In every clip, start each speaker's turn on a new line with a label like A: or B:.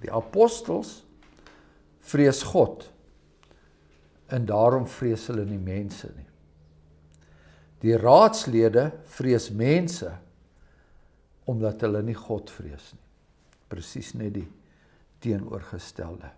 A: Die apostels vrees God, en daarom vrees hulle nie mense nie. Die raadslede vrees mense, omdat hulle nie God vrees nie. Presies net die teenoorgestelde.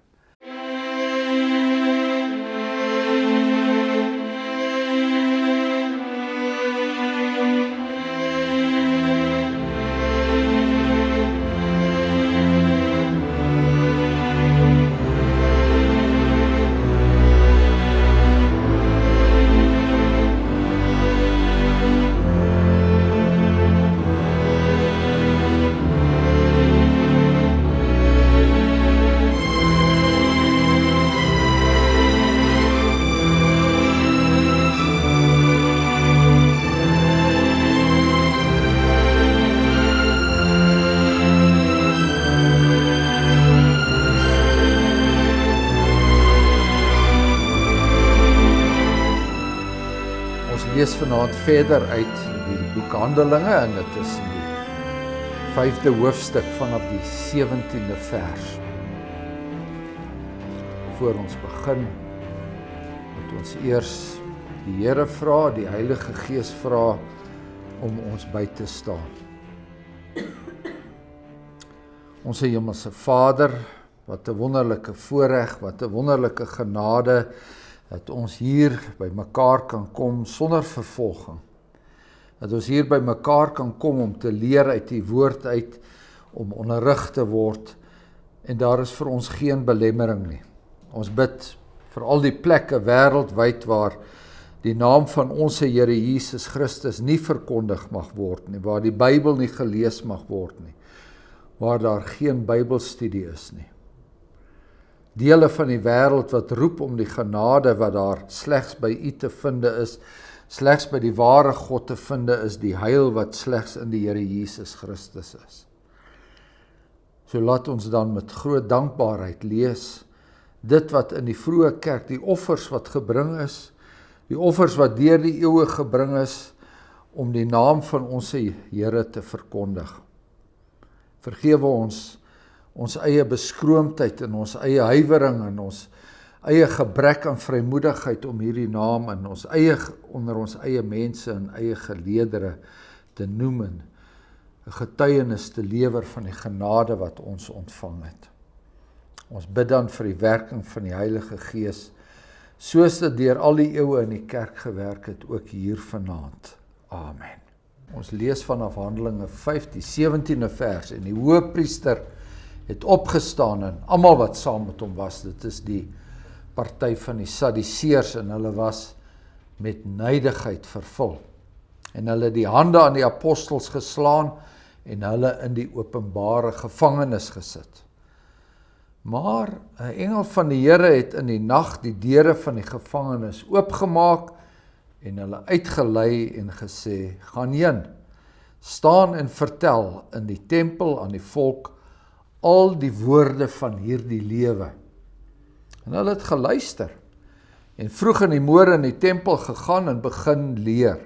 A: Lees vanaand verder uit die boek Handelinge en dit is in die 5de hoofstuk vanaf die 17de vers. Voor ons begin, moet ons eers die Here vra, die Heilige Gees vra om ons by te staan. Onse Hemelse Vader, wat 'n wonderlike voorreg, wat 'n wonderlike genade, dat ons hier by mekaar kan kom sonder vervolging. Dat ons hier by mekaar kan kom om te leer uit die woord uit, om onderrig te word, en daar is vir ons geen belemmering nie. Ons bid vir al die plekke wêreldwyd waar die naam van ons Here Jesus Christus nie verkondig mag word nie, waar die Bybel nie gelees mag word nie, waar daar geen Bybelstudie is nie. Dele van die wêreld wat roep om die genade wat daar slegs by U te vinde is, slegs by die ware God te vinde is, die heil wat slegs in die Here Jesus Christus is. So laat ons dan met groot dankbaarheid lees, dit wat in die vroeë kerk, die offers wat gebring is, die offers wat deur die eeue gebring is, om die naam van ons Here te verkondig. Vergewe ons eie beskroomdheid en ons eie huiwering en ons eie gebrek aan vrymoedigheid om hierdie naam in onder ons eie mense en eie geleedere te noem en 'n getuienis te lewer van die genade wat ons ontvang het. Ons bid dan vir die werking van die Heilige Gees, soos dit deur al die eeue in die kerk gewerk het, ook hier vanaand. Amen. Ons lees vanaf Handelinge 5, die 17de vers, en die hoëpriester het opgestaan en almal wat saam met hom was, dit is die party van die Sadduseërs, en hulle was met nydigheid vervul. En hulle die hande aan die apostels geslaan en hulle in die openbare gevangenis gesit. Maar 'n engel van die Here het in die nag die deure van die gevangenis oopgemaak en hulle uitgelei en gesê, gaan heen, staan en vertel in die tempel aan die volk al die woorde van hierdie lewe. En hulle het geluister en vroeg in die môre in die tempel gegaan en begin leer.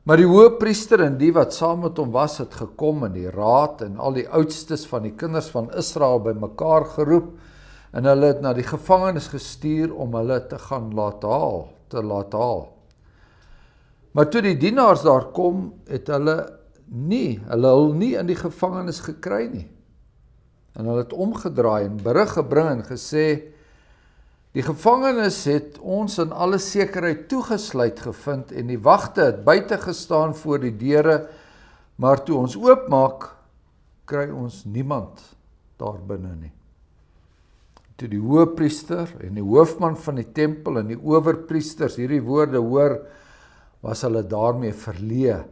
A: Maar die hoëpriester en die wat saam met hom was, het gekom in die raad en al die oudstes van die kinders van Israel by mekaar geroep en hulle het na die gevangenis gestuur om hulle te gaan laat haal. Maar toe die dienaars daar kom, het hulle hul nie in die gevangenis gekry nie. En hulle het omgedraai en berig gebring en gesê, die gevangenis het ons in alle sekerheid toegesluit gevind en die wagte het buite gestaan voor die deure, maar toe ons oopmaak, kry ons niemand daar binne nie. Toe die hoëpriester en die hoofman van die tempel en die owerpriesters hierdie woorde hoor, was hulle daarmee verleë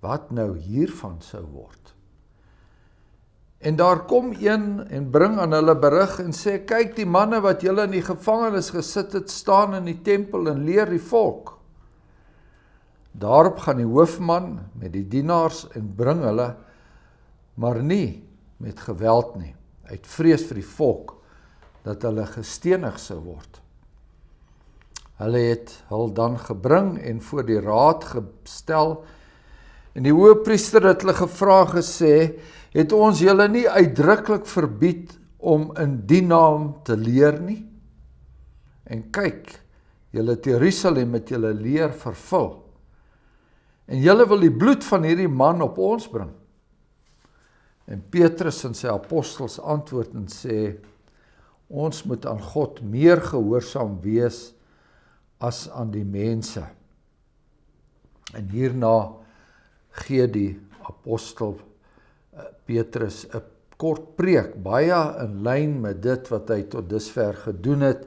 A: wat nou hiervan sou word. En daar kom een en bring aan hulle berig en sê, kyk die manne wat julle in die gevangenis gesit het, staan in die tempel en leer die volk. Daarop gaan die hoofman met die dienaars en bring hulle, maar nie met geweld nie, uit vrees vir die volk, dat hulle gestenig sou word. Hulle het hul dan gebring en voor die raad gestel En die hoëpriester het hulle gevra gesê, het ons julle nie uitdruklik verbied om in die naam te leer nie? En kyk, julle het Jerusalem met julle leer vervul. En julle wil die bloed van hierdie man op ons bring. En Petrus en sy apostels antwoord en sê, ons moet aan God meer gehoorsaam wees as aan die mense. En hierna gee die apostel Petrus 'n kort preek, baie in lyn met dit wat hy tot dusver gedoen het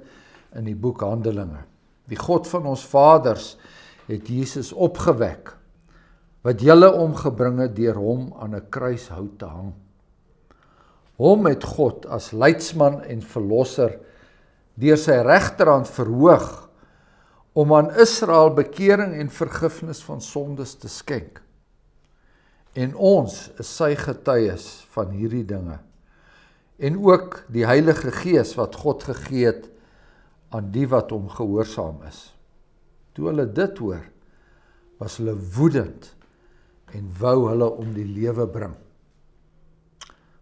A: in die boek Handelinge. Die God van ons vaders het Jesus opgewek, wat julle omgebring het deur hom aan 'n kruishout te hang. Hom het God as leidsman en verlosser deur sy regterhand verhoog, om aan Israel bekering en vergifnis van sondes te skenk. En ons is sy getuies van hierdie dinge. En ook die Heilige Gees wat God gegee het aan die wat hom gehoorsaam is. Toe hulle dit hoor, was hulle woedend en wou hulle om die lewe bring.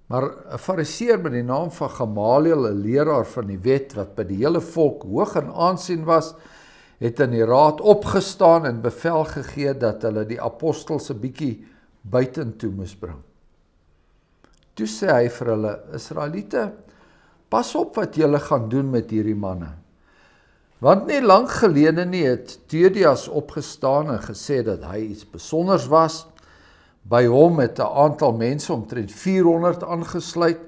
A: Maar 'n fariseer met die naam van Gamaliel, 'n leraar van die wet wat by die hele volk hoog in aansien was, het in die raad opgestaan en bevel gegee dat hulle die apostels 'n bietjie buitentoe moes bring. Toe sê hy vir hulle, Israeliete, pas op wat julle gaan doen met hierdie manne. Want nie lank gelede nie het Theudas opgestaan en gesê dat hy iets besonders was. By hom het 'n aantal mense omtrent 400 aangesluit.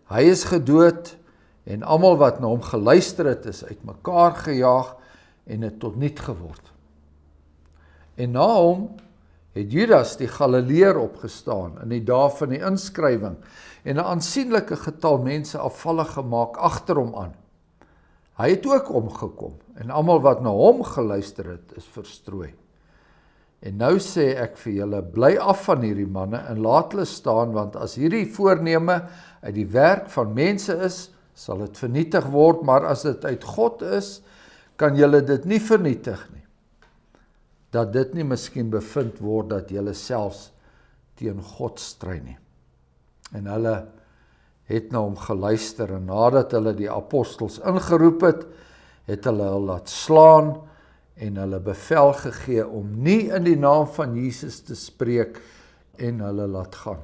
A: Hy is gedood en almal wat na hom geluister het is uitmekaar gejaag en het tot niet geword. En na hom het Judas die Galileër opgestaan in die dae van die inskrywing en 'n aansienlike getal mense afvallig gemaak agter hom aan. Hy het ook omgekom en almal wat na hom geluister het is verstrooi. En nou sê ek vir julle, bly af van hierdie manne en laat hulle staan, want as hierdie voorneme uit die werk van mense is, sal dit vernietig word, maar as dit uit God is, kan julle dit nie vernietig nie. Dat dit nie miskien bevind word dat julle selfs teen God stry nie. En hulle het na hom geluister en nadat hulle die apostels ingeroep het, het hulle hulle laat slaan en hulle bevel gegee om nie in die naam van Jesus te spreek en hulle laat gaan.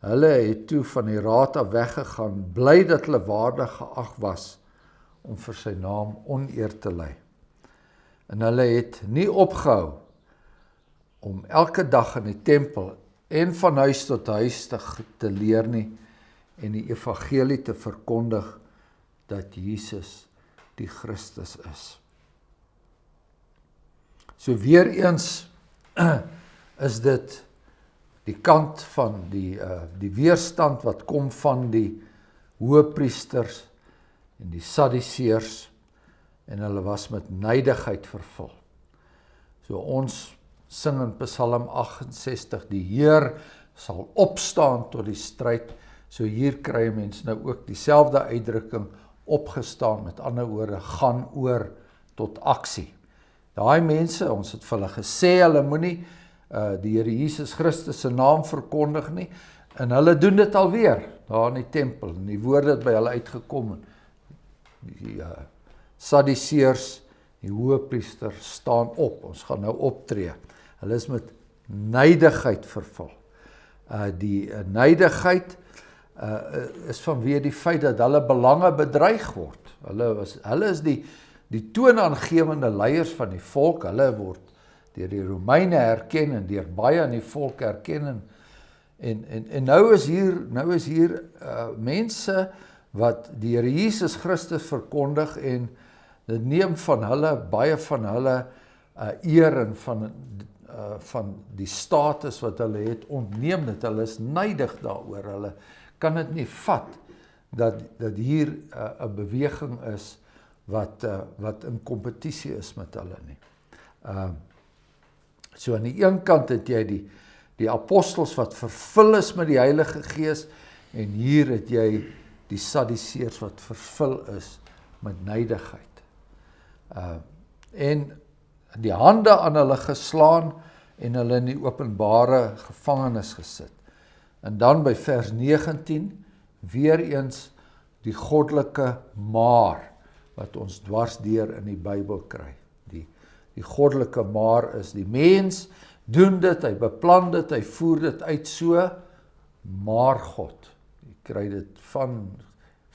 A: Hulle het toe van die raad af weggegaan, bly dat hulle waardig geag was om vir sy naam oneer te ly. En hulle het nie opgehou om elke dag in die tempel en van huis tot huis te leer nie en die evangelie te verkondig dat Jesus die Christus is. So weer eens is dit die kant van die weerstand wat kom van die hoëpriesters en die Sadduseërs en hulle was met nydigheid vervul. So ons sing in Psalm 68, die Heer sal opstaan tot die stryd. So hier kry mens nou ook dieselfde uitdrukking, opgestaan, met ander woorde, gaan oor tot aksie. Daai mense, ons het vir hulle gesê, hulle moenie die Here Jesus Christus se naam verkondig nie, en hulle doen dit alweer, daar in die tempel, en die woorde het by hulle uitgekom, die Sadduseërs, die hoëpriester, staan op, ons gaan nou optree, hulle is met nydigheid vervul. Die nydigheid is vanweë die feit dat hulle belange bedreig word. Hulle is die toonaangewende leiers van die volk, hulle word deur die Romeine herken en deur baie in die volk herken en nou is hier mense wat die Here Jesus Christus verkondig en dit neem van hulle, baie van hulle eer en van die status wat hulle het ontneem dit, hulle is nydig daaroor, hulle kan dit nie vat dat hier 'n beweging is wat in kompetisie is met hulle nie. So aan die een kant het jy die apostels wat vervul is met die Heilige Gees en hier het jy die Sadduseërs wat vervul is met nydigheid. En die hande aan hulle geslaan en hulle in die openbare gevangenis gesit. En dan by vers 19, weer eens die goddelike maar, wat ons dwarsdeur in die Bybel kry. Die goddelike maar is, die mens doen dit, hy beplan dit, hy voer dit uit so, maar God. Jy kry dit van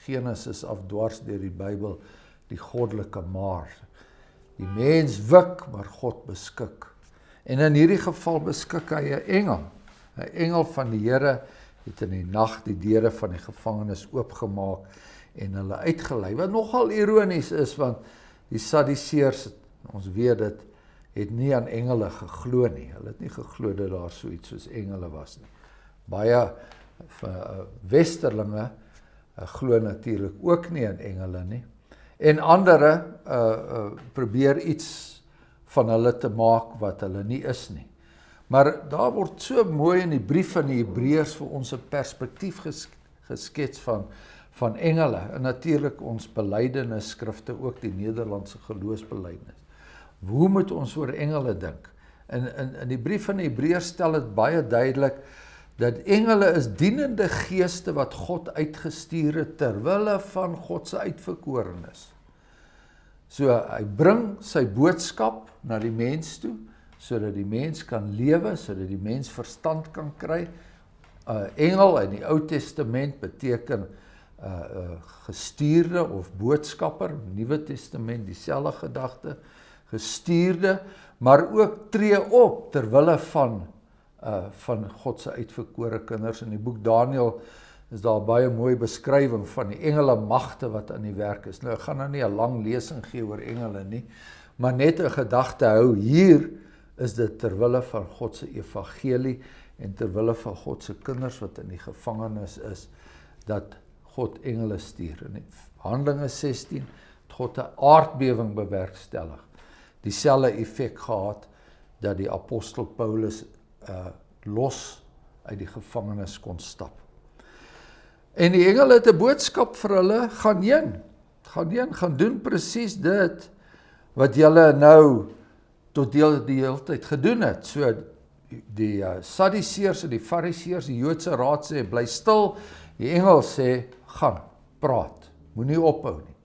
A: Genesis af dwars deur die Bybel, die goddelike maar. Die mens wik, maar God beskik. En in hierdie geval beskik hy 'n engel. 'n Engel van die Here het in die nag die deure van die gevangenis oopgemaak en hulle uitgelei. Wat nogal ironies is, want die Sadduseërs, ons weet dit, het nie aan engele geglo nie. Hulle het nie geglo dat daar so iets soos engele was nie. Baie westerlinge glo natuurlik ook nie aan engele nie. En ander probeer iets van hulle te maak wat hulle nie is nie. Maar daar word so mooi in die brief van die Hebreërs vir ons 'n perspektief geskets van engele. En natuurlik ons belydenis skrifte, ook die Nederlandse geloofsbelydenis. Hoe moet ons oor engele dink? In die brief van die Hebreërs stel dit baie duidelik dat engele is dienende geeste wat God uitgestuur het ter wille van God se uitverkorenes. So hy bring sy boodskap na die mens toe, sodat die mens kan lewe, sodat die mens verstand kan kry. Engel in die Ou Testament beteken gestuurde of boodskapper, Nuwe Testament dieselfde gedagte, gestuurde, maar ook tree op ter wille van God se uitverkore kinders. In die boek Daniël is daar baie mooi beskrywing van die engele magte wat aan die werk is. Nou, ek gaan nou nie 'n lang lesing gee oor engele nie, maar net 'n gedagte hou, hier is dit ter wille van God se evangelie en ter wille van God se kinders wat in die gevangenis is, dat God engele stuur. In Handelinge 16 het God 'n aardbewing bewerkstellig. Dieselfde effek gehad dat die apostel Paulus los uit die gevangenis kon stap. En die engel het 'n boodskap vir hulle, gaan doen presies dit wat julle nou tot die hele tyd gedoen het. So die Sadduseërs en die Fariseërs, die Joodse raad sê, bly stil. Die engel sê, gaan, praat, moenie ophou nie.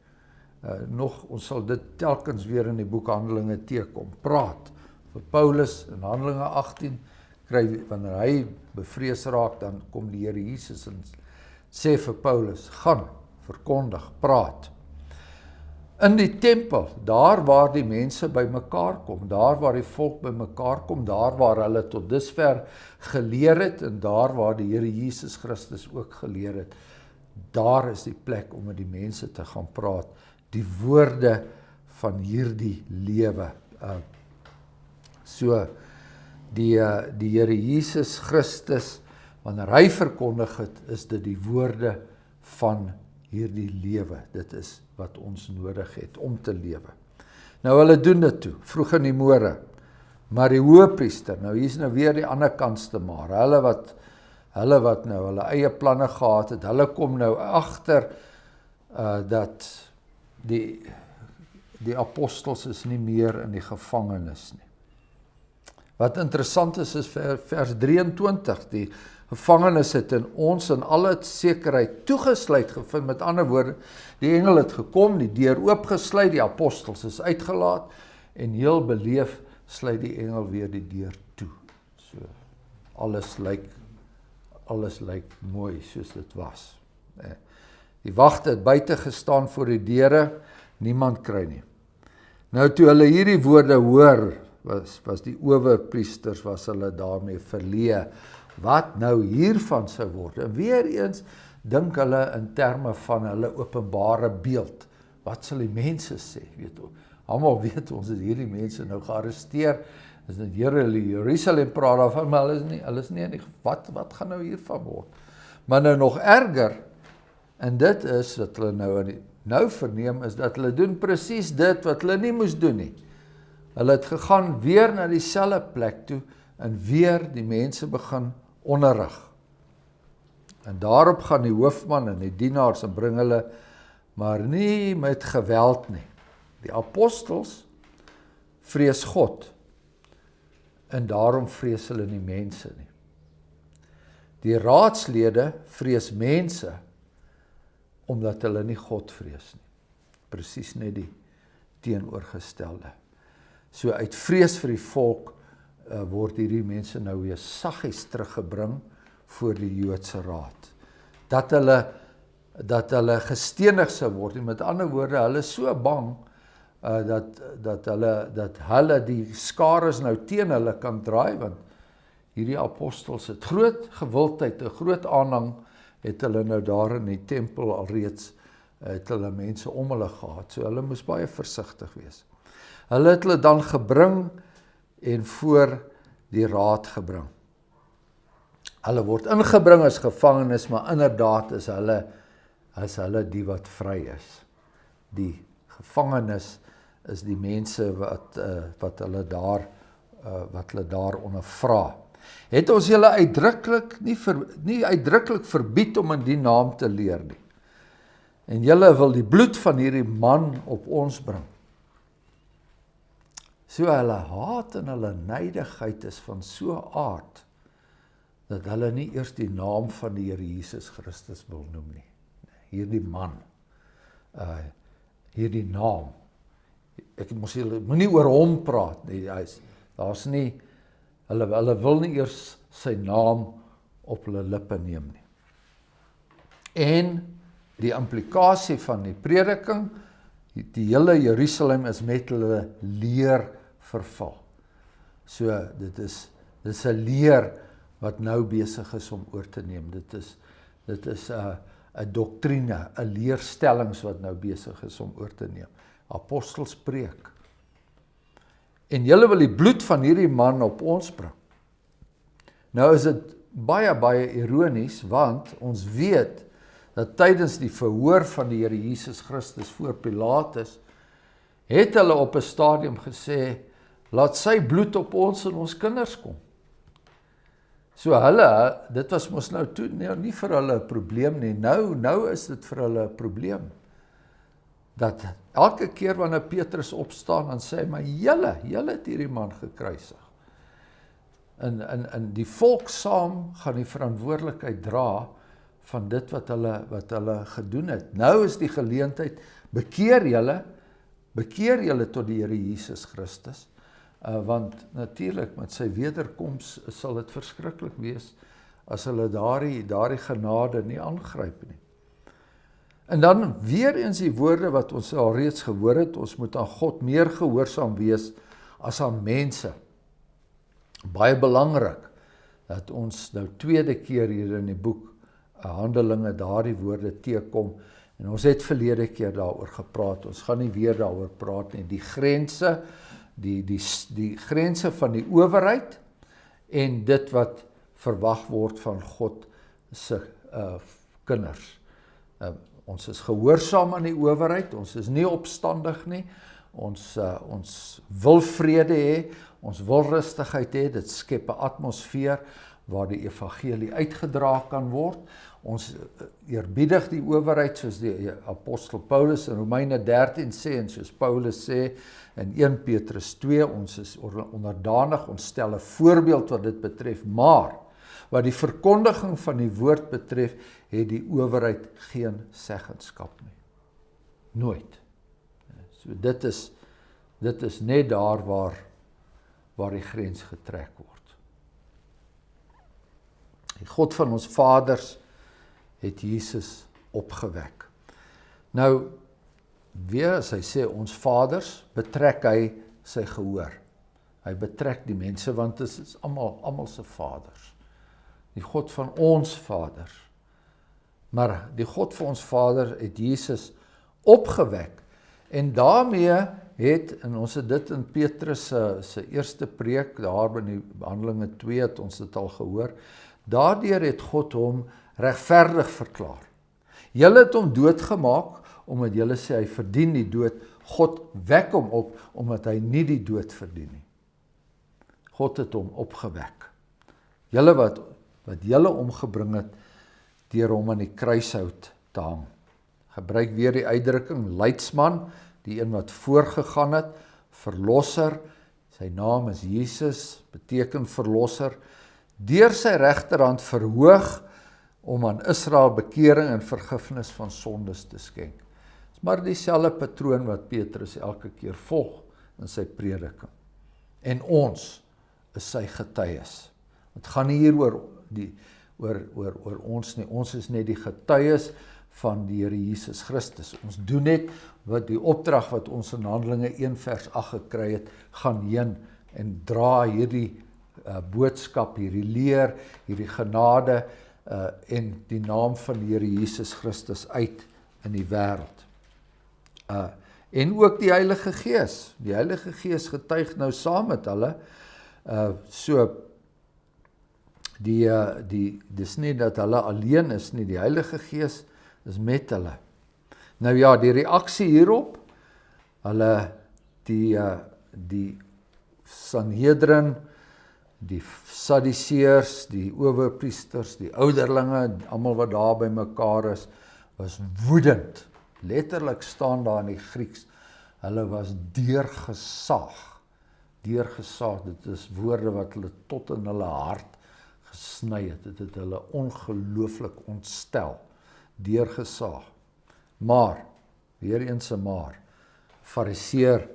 A: Ons sal dit telkens weer in die boek Handelinge teekom, praat. Vir Paulus in Handelinge 18, wanneer hy bevrees raak, dan kom die Here Jesus en sê vir Paulus, gaan, verkondig, praat. In die tempel, daar waar die mense bymekaar kom, daar waar die volk bymekaar kom, daar waar hulle tot dusver geleer het, en daar waar die Here Jesus Christus ook geleer het, daar is die plek om met die mense te gaan praat, die woorde van hierdie lewe. So, die Here Jesus Christus, wanneer hy verkondig het, is dit die woorde van hierdie lewe. Dit is wat ons nodig het om te lewe. Nou hulle doen dit toe, vroeg in die môre. Maar die hoëpriester, nou hier is nou weer die ander kantste maar, hulle wat nou hulle eie planne gehad het, hulle kom nou agter dat die apostels is nie meer in die gevangenis nie. Wat interessant is vers 23, die gevangenis het in ons in alle sekerheid toegesluit gevind. Met ander woorde, die engel het gekom, die deur oopgesluit, die apostels is uitgelaat, en heel beleef sluit die engel weer die deur toe. So, alles lyk mooi soos dit was. Die wagte het buite gestaan voor die deure, niemand kry nie. Nou toe hulle hierdie woorde hoor, was die owerpriesters, was hulle daarmee verleë, wat nou hiervan sou word. En weer eens dink hulle in terme van hulle openbare beeld. Wat sal die mense sê? Almal weet ons het hierdie mense nou gearresteer, is dit Jerusalem praat daarvan, maar hulle is nie, wat gaan nou hiervan word? Maar nou nog erger, en dit is wat hulle nou verneem, is dat hulle doen presies dit wat hulle nie moes doen nie. Hulle het gegaan weer na dieselfde plek toe, en weer die mense begin onderrig. En daarop gaan die hoofman en die dienaars en bring hulle, maar nie met geweld nie. Die apostels vrees God, en daarom vrees hulle nie mense nie. Die raadslede vrees mense, omdat hulle nie God vrees nie. Presies net die teenoorgestelde. So uit vrees vir die volk, word hierdie mense nou weer saggies teruggebring voor die Joodse raad. Dat hulle gestenig sou word. En met ander woorde, hulle is so bang, dat hulle die skares nou teen hulle kan draai, want hierdie apostels het groot gewildheid, 'n groot aanhang, het hulle nou daar in die tempel alreeds, het hulle mense om hulle gehad, so hulle moes baie versigtig wees. Hulle het hulle dan gebring en voor die raad gebring. Hulle word ingebring as gevangenes, maar inderdaad is hulle die wat vry is. Die gevangenes is die mense wat hulle daar ondervra. Het ons julle nie uitdruklik verbied om in die naam te leer nie. En julle wil die bloed van hierdie man op ons bring. So hulle haat en hulle neidigheid is van so 'n aard, dat hulle nie eers die naam van die Here Jesus Christus wil noem nie. Hierdie man, hierdie naam, ek moenie oor hom praat nie, daar's nie, hulle wil nie eers sy naam op hulle lippe neem nie. En die implikasie van die prediking, die hele Jerusalem is met hulle leer verval. So, dit is 'n leer wat nou besig is om oor te neem. Dit is 'n doktrine, 'n leerstellings wat nou besig is om oor te neem. Apostels preek. En julle wil die bloed van hierdie man op ons bring. Nou is dit baie ironies, want ons weet dat tydens die verhoor van die Here Jesus Christus voor Pilatus, het hulle op 'n stadium gesê, laat sy bloed op ons en ons kinders kom. So dit was mos nou toe nie vir hulle 'n probleem nie, nou is dit vir hulle 'n probleem. Dat elke keer wanneer Petrus opstaan en sê, maar julle het hierdie man gekruisig. En die volk saam gaan die verantwoordelikheid dra van dit wat hulle gedoen het. Nou is die geleentheid, bekeer julle tot die Here Jesus Christus, want natuurlik met sy wederkoms sal dit verskriklik wees as hulle daardie genade nie aangryp nie. En dan weer eens die woorde wat ons al reeds gehoor het, ons moet aan God meer gehoorsaam wees as aan mense. Baie belangrik dat ons nou tweede keer hier in die boek Handelinge daardie woorde teekom, en ons het verlede keer daaroor gepraat, ons gaan nie weer daaroor praat nie, die grense, die grense van die owerheid, en dit wat verwag word van God se kinders. Ons is gehoorsaam aan die owerheid, ons is nie opstandig nie, ons wil vrede hê, ons wil rustigheid hê, dit skep 'n atmosfeer waar die evangelie uitgedra kan word. Ons eerbiedig die owerheid soos die apostel Paulus in Romeine 13 sê, en soos Paulus sê in 1 Petrus 2, ons is onderdanig, ons stel 'n voorbeeld wat dit betref, maar wat die verkondiging van die woord betref, het die owerheid geen seggenskap nie. Nooit. So dit is net daar waar die grens getrek word. Die God van ons vaders het Jesus opgewek. Nou, weer as hy sê ons vaders, betrek hy sy gehoor. Hy betrek die mense, want dit is almal se vaders. Die God van ons vaders. Maar die God van ons vader het Jesus opgewek. En daarmee en ons het dit in Petrus se eerste preek, daar in die Handelinge 2 het ons dit al gehoor, daardeur het God hom regverdig verklaar. Julle het hom doodgemaak, omdat julle sê hy verdien die dood. God wek hom op, omdat hy nie die dood verdien nie. God het hom opgewek. Julle wat julle omgebring het, deur hom aan die kruishout te hang. Gebruik weer die uitdrukking, leidsman, die een wat voorgegaan het, verlosser, Sy naam is Jesus, beteken verlosser, deur sy regterhand verhoog om aan Israel bekering en vergifnis van sondes te skenk. Dit is maar dieselfde patroon wat Petrus elke keer volg in sy prediking. En ons is sy getuies. Het gaan nie hier oor ons nie. Ons is net die getuies van die Here Jesus Christus. Ons doen net wat die opdrag wat ons in Handelinge 1 vers 8 gekry het, gaan heen en dra hierdie boodskap, hierdie leer, hierdie genade en die naam van die Here Jesus Christus uit in die wêreld. En ook die Heilige Gees. Die Heilige Gees getuig nou saam met hulle. Dis nie dat hulle alleen is nie, die Heilige Gees is met hulle. Nou ja, die reaksie hierop, hulle die Sanhedrin, die Sadduseërs, die owerpriesters, die ouderlinge, almal wat daar by mekaar is, was woedend. Letterlik staan daar in die Grieks, hulle was deurgesaag. Deurgesaag, dit is woorde wat hulle tot in hulle hart gesny het. Dit het hulle ongelooflik ontstel. Deurgesaag. Maar, weer eens 'n maar, Fariseer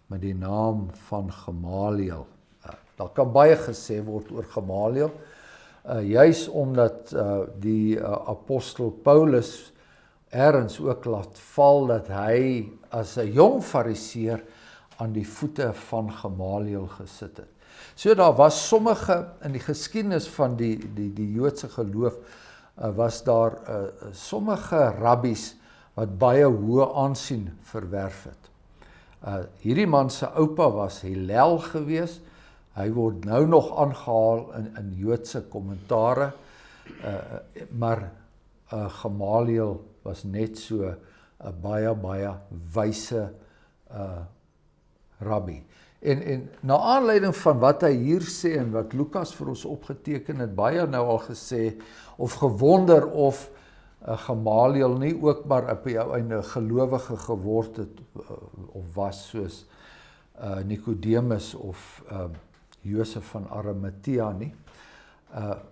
A: met die naam van Gamaliel. Daar kan baie gesê word oor Gamaliel, juis omdat die apostel Paulus ergens ook laat val dat hy as 'n jong Fariseer aan die voete van Gamaliel gesit het. So daar was sommige, in die geskiedenis van die Joodse geloof, was daar sommige rabbies wat baie hoë aansien verwerf het. Hierdie man se oupa was Hillel gewees. Hy word nou nog aangehaal in Joodse kommentare, maar Gamaliel was net so 'n baie wyse rabbi. En na aanleiding van wat hy hier sê en wat Lukas vir ons opgeteken het, baie nou al gesê of gewonder of Gamaliel nie ook maar op jou einde gelowige geword het of was soos Nicodemus of Josef van Arimatea nie,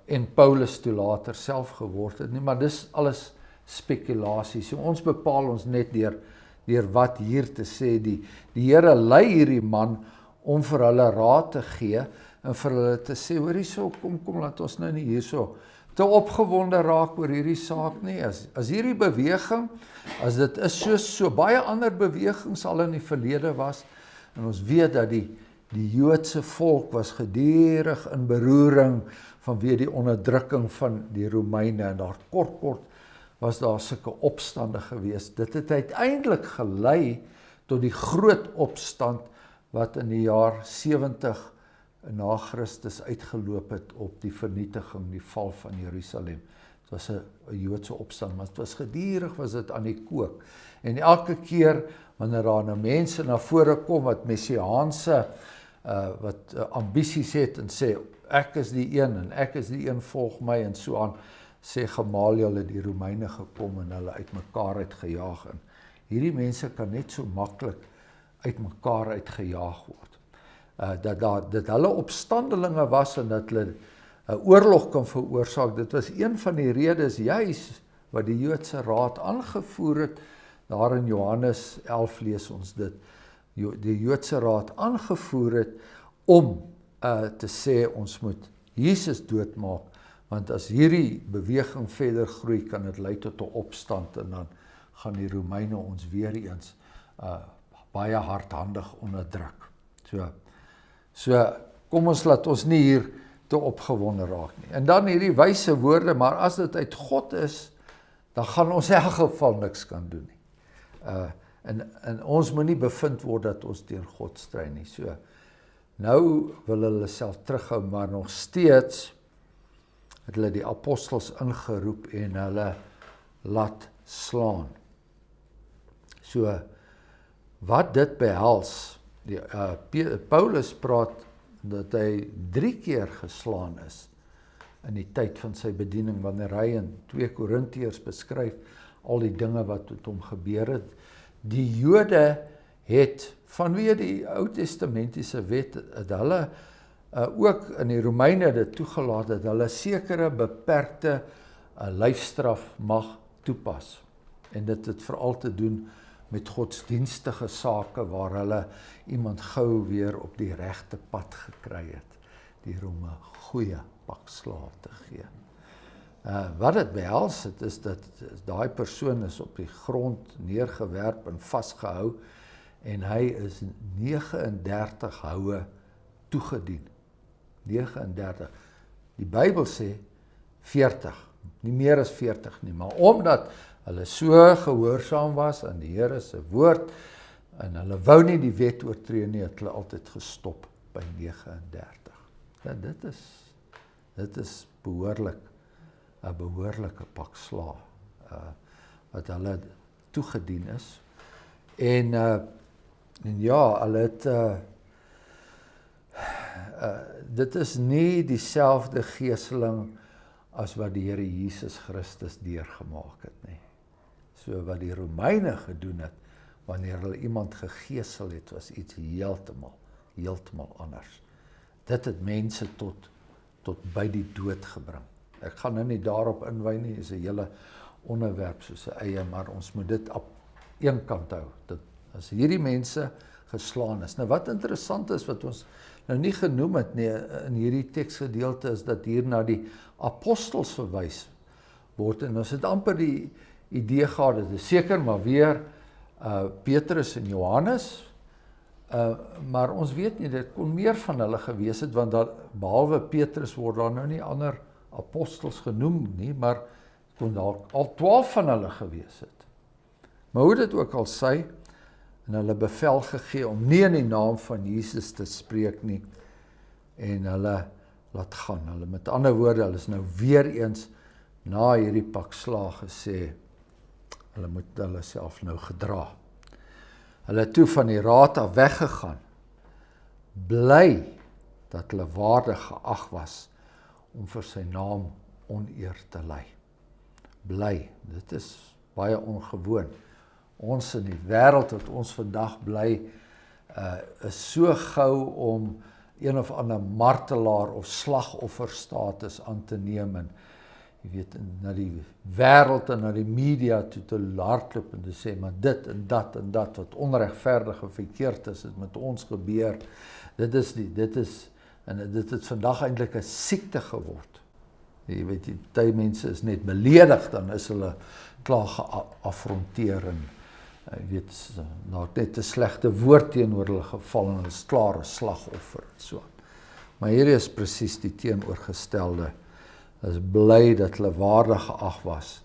A: en Paulus toe later self geword het nie, maar dis alles spekulasie. So ons bepaal ons net deur wat hier te sê, die Here lei hierdie man om vir hulle raad te gee en vir hulle te sê, hoor hierso, kom laat ons nou nie hierso te opgewonde raak oor hierdie saak nie. As hierdie beweging, as dit is soos so baie ander bewegings al in die verlede was, en ons weet dat die Joodse volk was gedurig in beroering vanweë die onderdrukking van die Romeine, en daar kort was daar sulke opstande gewees. Dit het uiteindelik gelei tot die groot opstand wat in die jaar 70 na Christus uitgeloop het op die vernietiging, die val van Jerusalem. Het was 'n Joodse opstand, maar dit was gedurig, was dit aan die kook. En elke keer wanneer daar nou mense na vore kom wat messiaanse wat ambisies het en sê ek is die een en ek is die een, volg my en so aan, sê Gamaliel het die Romeine gekom en hulle uit mekaar uitgejaag. En hierdie mense kan net so maklik uit mekaar uitgejaag word. Dat hulle opstandelinge was en dat hulle 'n oorlog kan veroorsaak, dit was een van die redes juis wat die Joodse Raad aangevoer het. Daar in Johannes 11 lees ons dit. Die Joodse Raad aangevoer het om te sê ons moet Jesus doodmaak, want as hierdie beweging verder groei, kan dit lei tot 'n opstand en dan gaan die Romeine ons weer eens baie hardhandig onderdruk. So kom ons laat ons nie hier te opgewonde raak nie. En dan hierdie wyse woorde, maar as dit uit God is, dan gaan ons in elk geval niks kan doen nie. En ons moet nie bevind word dat ons teen God stry nie. So nou wil hulle self terughou, maar nog steeds het hulle die apostels ingeroep en hulle laat slaan. So wat dit behels, Paulus praat dat hy 3 keer geslaan is in die tyd van sy bediening, wanneer hy in 2 Korintiërs beskryf al die dinge wat met hom gebeur het. Die Jode het vanweë die Ou Testamentiese wet, het hulle ook in die Romeine dit toegelaat, dat hulle sekere beperkte lyfstraf mag toepas. En dit het veral te doen met godsdienstige sake waar hulle iemand gou weer op die regte pad gekry het, deur hom 'n goeie pak slaag te gee. Wat dit behels het, is dat daai persoon is op die grond neergewerp en vasgehou en hy is 39 houe toegedien. 39. Die Bybel sê 40, nie meer as 40 nie, maar omdat hulle so gehoorsaam was aan die Here se woord en hulle wou nie die wet oortree nie, het hulle altyd gestop by 39. Ja, dit is behoorlik 'n behoorlike pak slaag wat hulle toegedien is. En ja, hulle het dit is nie dieselfde geeseling as wat die Here Jesus Christus deurgemaak het nie. So wat die Romeine gedoen het, wanneer hulle iemand gegeesel het, was iets heeltemal anders. Dit het mense tot by die dood gebring. Ek gaan nou nie daarop inwy nie, is 'n hele onderwerp soos 'n eie, maar ons moet dit op een kant hou. Dat as hierdie mense geslaan is. Nou wat interessant is, wat ons nou nie genoem het nie in hierdie teksgedeelte, is dat hier na die apostels verwys word, en ons het amper die idee gehad, dit is seker maar weer Petrus en Johannes, maar ons weet nie, dit kon meer van hulle gewees het, want behalwe Petrus word daar nou nie ander apostels genoem nie, maar kon daar al 12 van hulle gewees het. Maar hoe dit ook al sy, en hulle bevel gegee om nie in die naam van Jesus te spreek nie, en hulle laat gaan. Hulle, met ander woorde, hulle is nou weer eens na hierdie pak slaag gesê, hulle moet hulle self nou gedra. Hulle het toe van die raad af weggegaan, bly dat hulle waardig geag was om vir sy naam oneer te ly. Bly, dit is baie ongewoon. Ons in die wêreld wat ons vandag bly, is so gou om een of ander martelaar of slagofferstatus aan te neem en jy weet, na die wêreld en na die media toe te hardloop en te sê, maar dit en dat wat onregverdig en verkeerd is, het met ons gebeur. Dit het vandag eintlik 'n siekte geword. Jy weet, die baie mense is net beledig, dan is hulle klaar geaffronteer en jy weet, nou net 'n slegte woord teenoor hulle geval en hulle is klaar 'n slagoffer en so. Maar hier is presies die teenoorgestelde. Is bly dat hulle waardig geag was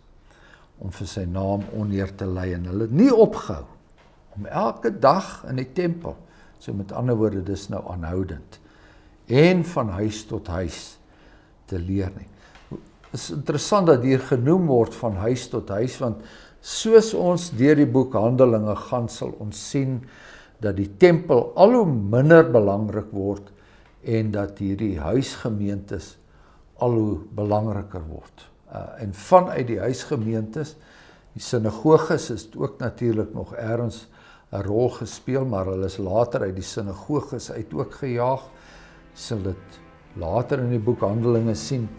A: om vir sy naam oneer te ly, en hulle het nie opgehou om elke dag in die tempel, so met ander woorde, dis nou aanhoudend, en van huis tot huis te leer nie. Het is interessant dat hier genoem word van huis tot huis, want soos ons deur die boek Handelinge gaan, sal ons sien dat die tempel al hoe minder belangrik word en dat hierdie huisgemeentes al hoe belangriker word. En vanuit die huisgemeentes, die sinagoges is ook natuurlik nog ergens 'n rol gespeel, maar hulle is later uit die sinagoges uit ook gejaag. Sal dit later in die boek Handelinge sien,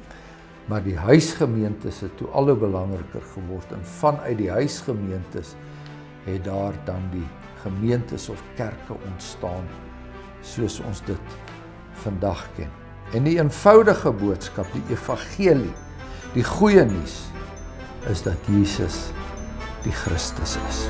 A: maar die huisgemeentes het toe al hoe belangriker geword, en vanuit die huisgemeentes het daar dan die gemeentes of kerke ontstaan, soos ons dit vandag ken. En die eenvoudige boodskap, die evangelie, die goeie nuus, is dat Jesus die Christus is.